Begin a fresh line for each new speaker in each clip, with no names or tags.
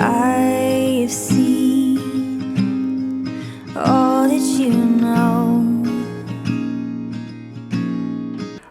I've seen all that you know.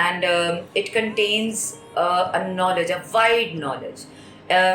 and it contains a knowledge, a wide knowledge.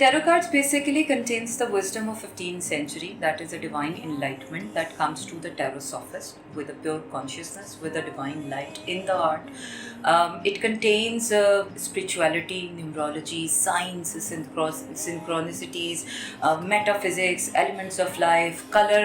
Tarot cards basically contains the wisdom of 15th century, that is a divine enlightenment that comes to the tarot sophist with a pure consciousness, with a divine light in the heart. It contains spirituality, numerology, science, synchronicities, metaphysics, elements of life, color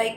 like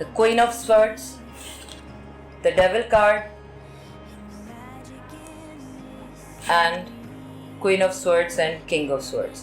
The Queen of Swords, the Devil card, and Queen of Swords and King of Swords.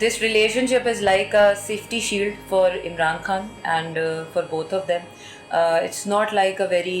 This relationship is like a safety shield for Imran Khan and for both of them. It's not like a very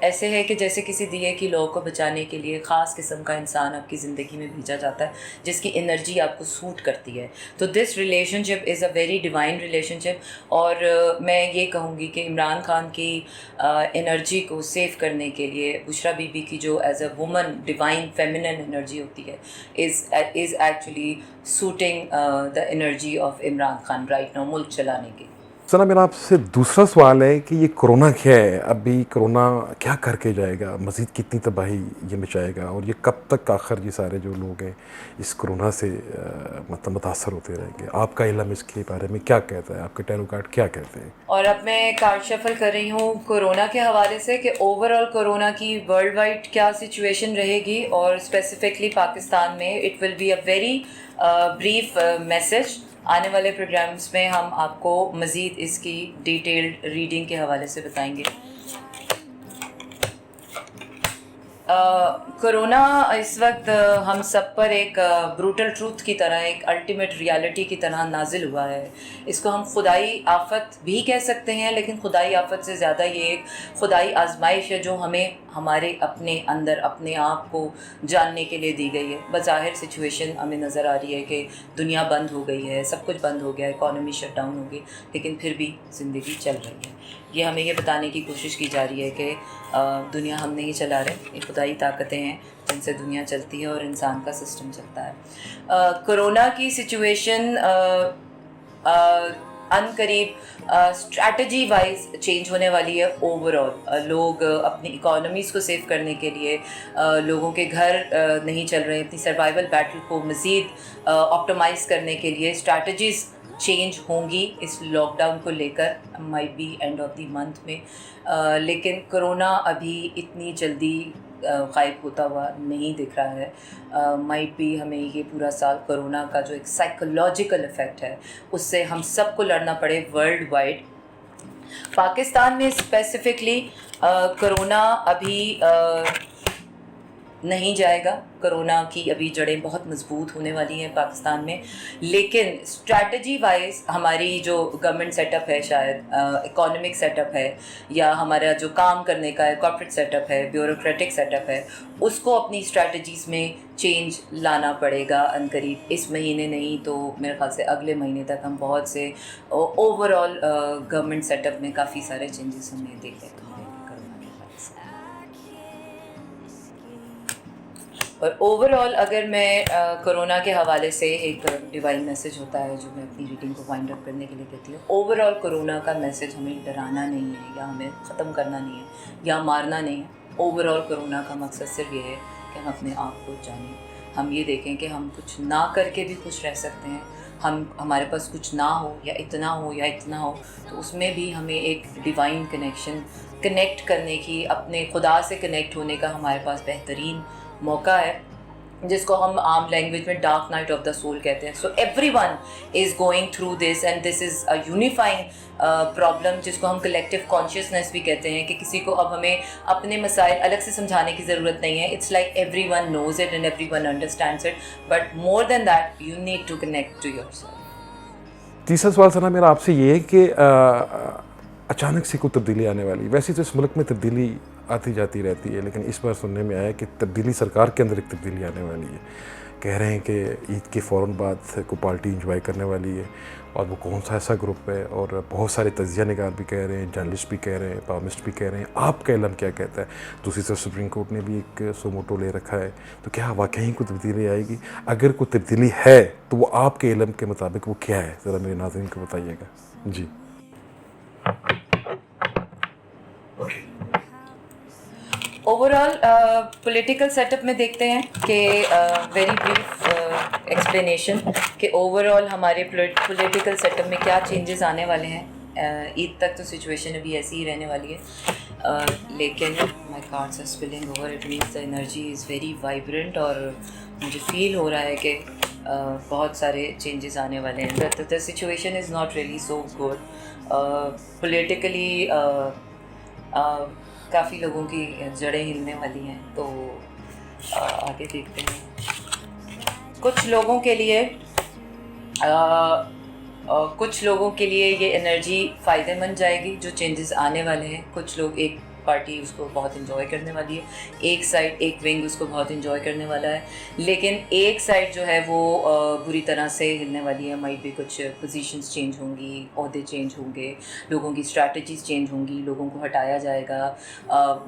ایسے ہے کہ جیسے کسی دیے کی لو کو بچانے کے لیے خاص قسم کا انسان آپ کی زندگی میں بھیجا جاتا ہے جس کی انرجی آپ کو سوٹ کرتی ہے. تو this relationship is a very divine relationship. اور میں یہ کہوں گی کہ عمران خان کی انرجی کو سیو کرنے کے لیے بشریٰ بی بی کی جو as a woman divine feminine energy ہوتی ہے is actually suiting the energy of Imran Khan right now ملک چلانے کی.
سنا میرا آپ سے دوسرا سوال ہے کہ یہ کرونا کیا ہے؟ ابھی کرونا کیا کر کے جائے گا؟ مزید کتنی تباہی یہ مچائے گا؟ اور یہ کب تک آخر یہ سارے جو لوگ ہیں اس کرونا سے مطلب متاثر ہوتے رہیں گے؟ آپ کا علم اس کے بارے میں کیا کہتا ہے؟ آپ کے ٹیرو کارڈ کیا کہتے ہیں؟
اور اب میں کارڈ شفل کر رہی ہوں کرونا کے حوالے سے کہ اوور آل کرونا کی ورلڈ وائڈ کیا سچویشن رہے گی اور اسپیسیفکلی پاکستان میں. It will be a very brief message. آنے والے پروگرامز میں ہم آپ کو مزید اس کی ڈیٹیلڈ ریڈنگ کے حوالے سے بتائیں گے. کرونا اس وقت ہم سب پر ایک بروٹل ٹروتھ کی طرح ایک الٹیمیٹ ریالٹی کی طرح نازل ہوا ہے. اس کو ہم خدائی آفت بھی کہہ سکتے ہیں لیکن خدائی آفت سے زیادہ یہ ایک خدائی آزمائش ہے جو ہمیں ہمارے اپنے اندر اپنے آپ کو جاننے کے لیے دی گئی ہے. بظاہر سچویشن ہمیں نظر آ رہی ہے کہ دنیا بند ہو گئی ہے, سب کچھ بند ہو گیا, اکانومی شٹ ڈاؤن ہو گئی, لیکن پھر بھی زندگی چل رہی ہے. یہ ہمیں یہ بتانے کی کوشش کی جا رہی ہے کہ دنیا ہم نہیں چلا رہے, یہ خدائی طاقتیں ہیں جن سے دنیا چلتی ہے اور انسان کا سسٹم چلتا ہے. کرونا کی سچویشن ان قریب اسٹریٹجی وائز چینج ہونے والی ہے. اوور آل لوگ اپنی اکانومیز کو سیو کرنے کے لیے, لوگوں کے گھر نہیں چل رہے, اپنی سروائیول بیٹل کو مزید آپٹیمائز کرنے کے لیے اسٹریٹجیز چینج ہوں گی اس لاک ڈاؤن کو لے کر, might be end of the month میں. لیکن کرونا ابھی اتنی جلدی غائب ہوتا ہوا نہیں دکھ رہا ہے. مائٹ بی ہمیں یہ پورا سال کرونا کا جو ایک سائیکولوجیکل افیکٹ ہے اس سے ہم سب کو لڑنا پڑے ورلڈ وائڈ. پاکستان میں اسپیسیفکلی کرونا ابھی نہیں جائے گا. کرونا کی ابھی جڑیں بہت مضبوط ہونے والی ہیں پاکستان میں, لیکن اسٹریٹجی وائز ہماری جو گورنمنٹ سیٹ اپ ہے, شاید اکانومک سیٹ اپ ہے, یا ہمارا جو کام کرنے کا ہے کارپوریٹ سیٹ اپ ہے, بیوروکریٹک سیٹ اپ ہے, اس کو اپنی اسٹریٹجیز میں چینج لانا پڑے گا ان قریب. اس مہینے نہیں تو میرے خیال سے اگلے مہینے تک ہم بہت سے overall government setup میں کافی سارے چینجز ہمیں دیکھنے کو ملیں گے کرونا کے حوالے سے. اور اوور آل اگر میں کرونا کے حوالے سے ایک ڈیوائن میسج ہوتا ہے جو میں اپنی ریڈنگ کو وائنڈ اپ کرنے کے لیے کہتی ہوں, اوور آل کرونا کا میسج ہمیں ڈرانا نہیں ہے یا ہمیں ختم کرنا نہیں ہے یا مارنا نہیں ہے. اوور آل کرونا کا مقصد صرف یہ ہے کہ ہم اپنے آپ کو جانیں, ہم یہ دیکھیں کہ ہم کچھ نہ کر کے بھی خوش رہ سکتے ہیں. ہمارے پاس کچھ نہ ہو یا اتنا ہو تو اس میں بھی ہمیں ایک ڈیوائن کنیکٹ کرنے کی, اپنے خدا سے کنیکٹ ہونے کا ہمارے پاس بہترین موقع ہے, جس کو ہم عام لینگویج میں dark night of the civil کہتے ہیں. So every one is going through this and this is a unifying problem, جس کو ہم کلیکٹیو کانشیسنیس بھی کہتے ہیں, کہ کسی کو اب ہمیں اپنے مسائل الگ سے سمجھانے کی ضرورت نہیں ہے. It's like everyone knows it and everyone understands it, but more than that you need to connect to yourself.
تیسرا سوال سنا میرا آپ سے یہ ہے کہ اچانک سے کوئی تبدیلی آنے والی. ویسے تو اس ملک میں تبدیلی آتی جاتی رہتی ہے, لیکن اس بار سننے میں آیا کہ تبدیلی سرکار کے اندر ایک تبدیلی آنے والی ہے. کہہ رہے ہیں کہ عید کے فوراً بعد کوئی پارٹی انجوائے کرنے والی ہے, اور وہ کون سا ایسا گروپ ہے, اور بہت سارے تجزیہ نگار بھی کہہ رہے ہیں, جرنلسٹ بھی کہہ رہے ہیں, پابلسٹ بھی کہہ رہے ہیں. آپ کا علم کیا کہتا ہے؟ دوسری طرف سپریم کورٹ نے بھی ایک سو موٹو لے رکھا ہے, تو کیا واقعی کوئی تبدیلی آئے گی؟ اگر کوئی تبدیلی ہے تو وہ آپ کے علم کے مطابق وہ کیا ہے؟ ذرا میرے ناظرین کو بتائیے گا. جی.
Overall political setup میں دیکھتے ہیں کہ ویری بریف ایکسپلینیشن کہ اوور آل ہمارے پولیٹیکل سیٹ اپ میں کیا چینجز آنے والے ہیں. عید تک تو سچویشن ابھی ایسی ہی رہنے والی ہے, لیکن my cards are spilling over, it means the energy is very vibrant, اور مجھے فیل ہو رہا ہے کہ بہت سارے چینجز آنے والے ہیں. The situation is not really so good politically. کافی لوگوں کی جڑیں ہلنے والی ہیں, تو آگے دیکھتے ہیں. کچھ لوگوں کے لیے یہ انرجی فائدہ مند جائے گی جو چینجز آنے والے ہیں. کچھ لوگ ایک پارٹی اس کو بہت انجوائے کرنے والی ہے, ایک ونگ اس کو بہت انجوائے کرنے والا ہے, لیکن ایک سائڈ جو ہے وہ بری طرح سے ہلنے والی ہے. مائٹ بھی کچھ پوزیشنز چینج ہوں گی, عہدے چینج ہوں گے, لوگوں کی اسٹریٹجیز چینج ہوں گی, لوگوں کو ہٹایا جائے گا,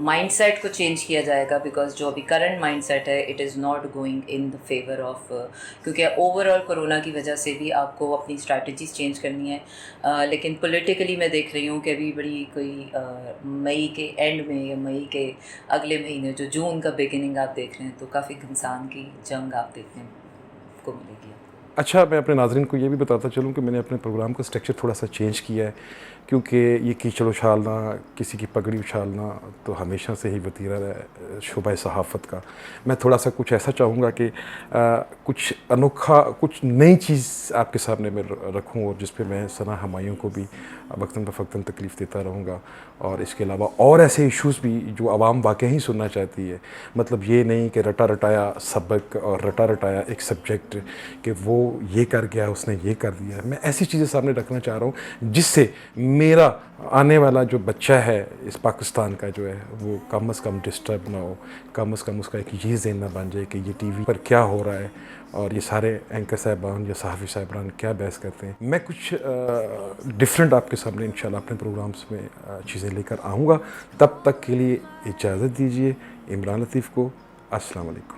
مائنڈ سیٹ کو چینج کیا جائے گا, بیکاز جو ابھی کرنٹ مائنڈ سیٹ ہے it is not going in the favour of, کیونکہ اوور آل کورونا کی وجہ سے بھی آپ کو اپنی اسٹریٹجیز چینج کرنی ہے. لیکن پولیٹیکلی میں دیکھ رہی ہوں کہ ابھی بڑی کوئی مئی کے اینڈ میں یا مئی کے اگلے مہینے جو جون کا بگننگ آپ دیکھ رہے ہیں, تو کافی گھمسان کی جنگ آپ دیکھنے کو ملے گی.
اچھا, میں اپنے ناظرین کو یہ بھی بتاتا چلوں کہ میں نے اپنے پروگرام کا اسٹرکچر تھوڑا سا چینج کیا ہے, کیونکہ یہ کیچڑ اچھالنا, کسی کی پگڑی اچھالنا تو ہمیشہ سے ہی وتیرہ ہے شعبہ صحافت کا. میں تھوڑا سا کچھ ایسا چاہوں گا کہ کچھ انوکھا, کچھ نئی چیز آپ کے سامنے میں رکھوں, اور جس پہ میں ثنا ہمایوں کو بھی وقتاً بفقتاً تکلیف دیتا رہوں گا. اور اس کے علاوہ اور ایسے ایشوز بھی جو عوام واقعی سننا چاہتی ہے. مطلب یہ نہیں کہ رٹا رٹایا سبق اور رٹا رٹایا ایک سبجیکٹ کہ وہ یہ کر گیا, اس نے یہ کر دیا. میں ایسی چیزیں سامنے رکھنا چاہ رہا ہوں جس سے میرا آنے والا جو بچہ ہے اس پاکستان کا جو ہے وہ کم از کم ڈسٹرب نہ ہو, کم از کم اس کا ایک یہ ذہن نہ بن جائے کہ یہ ٹی وی پر کیا ہو رہا ہے اور یہ سارے اینکر صاحبان یا صحافی صاحبان کیا بحث کرتے ہیں. میں کچھ ڈفرینٹ آپ کے سامنے انشاءاللہ اپنے پروگرامس میں چیزیں لے کر آؤں گا. تب تک کے لیے اجازت دیجیے عمران لطیف کو. السلام علیکم.